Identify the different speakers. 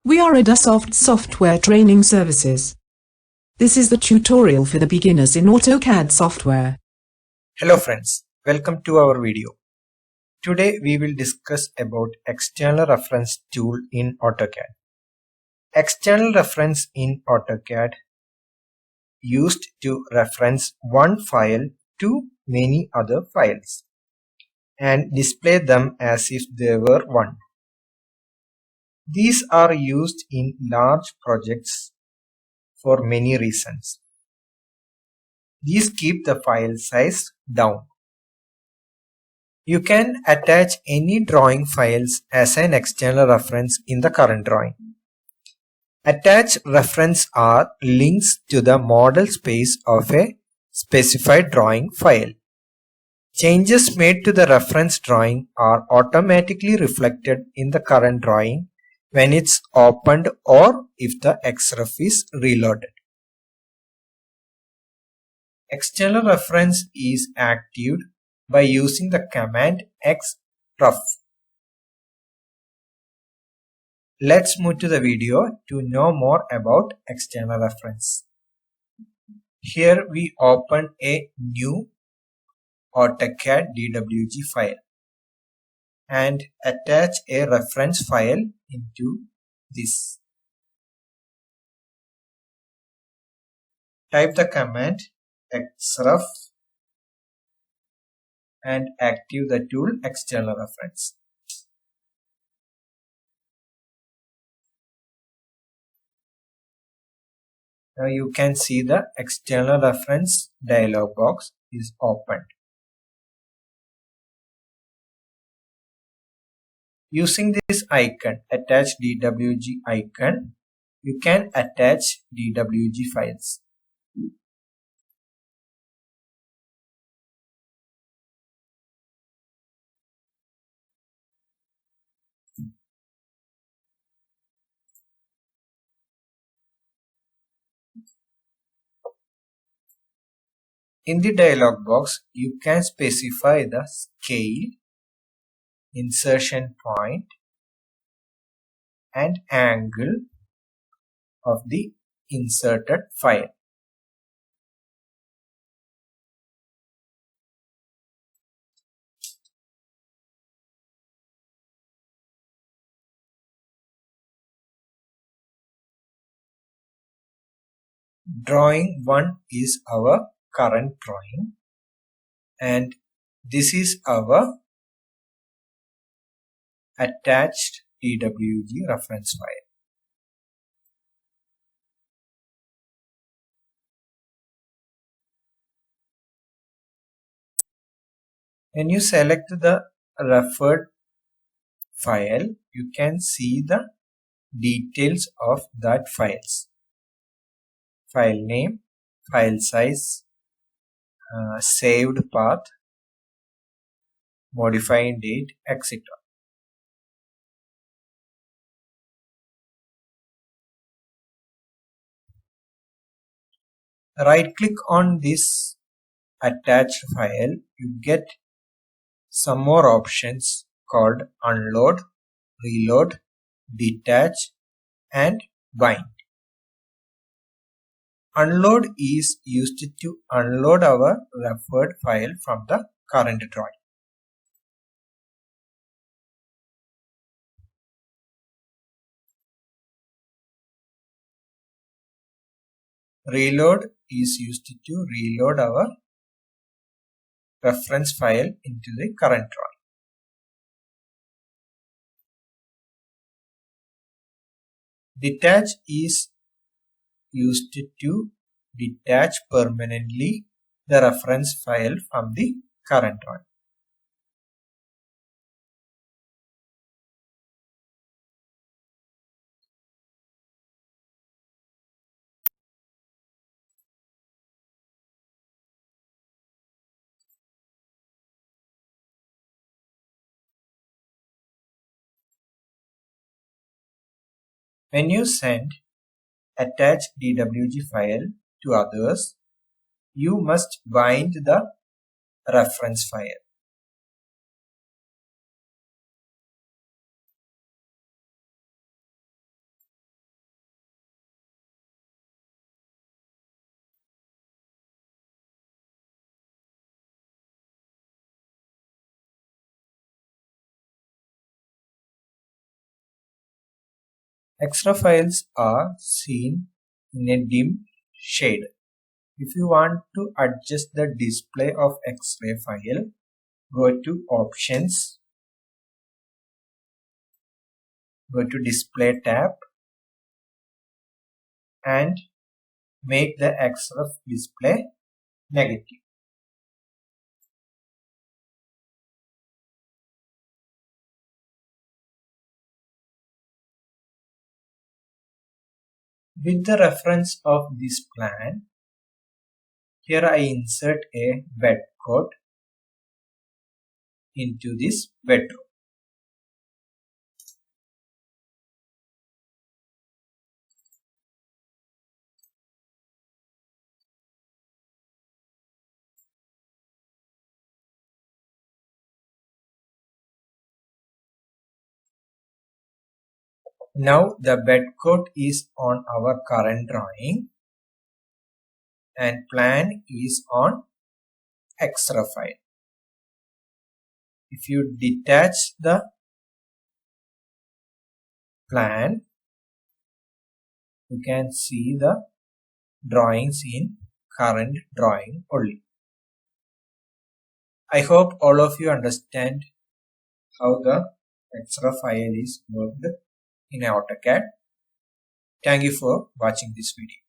Speaker 1: We are Detach software training services. This is the tutorial for the beginners in Autocad software.
Speaker 2: Hello friends, welcome to our video. Today we will discuss about external reference tool in Autocad. External reference in Autocad used to reference one file to many other files and display them as if they were one. These are used in large projects for many reasons. These keep the file size down. You can attach any drawing files as an external reference in the current drawing. Attached references are links to the model space of a specified drawing file. Changes made to the reference drawing are automatically reflected in the current drawing when it's opened or if the XRef is reloaded. External reference is activated by using the command XRef. Let's move to the video to know more about external reference. Here we open a new Autocad DWG file and attach a reference file into this. Type the command XRef and activate the tool external reference. Now you can see the external reference dialog box is opened. Using this icon, attach DWG icon, you can attach DWG files. In the dialog box, you can specify the scale, insertion point, and angle of the inserted file. Drawing 1 is our current drawing and this is our attached DWG reference file. When you select the referred file, you can see the details of that files. File name, file size, saved path, modifying date, etc. Right click on this attached file, you get some more options called unload, reload, detach and bind. Unload is used to unload our referred file from the current drawing. Reload is used to reload our reference file into the current drawing. Detach is used to detach permanently the reference file from the current drawing. When you send attached DWG file to others, you must bind the reference file. XRef files are seen in a dim shade. If you want to adjust the display of X-ray file, go to Options, go to Display tab and make the XRef display negative. With the reference of this plan, here I insert a bed code into this bedroom. Now the bed code is on our current drawing and plan is on XRef file. If you detach the plan, you can see the drawings in current drawing only. I hope all of you understand how the XRef file is worked in AutoCAD. Thank you for watching this video.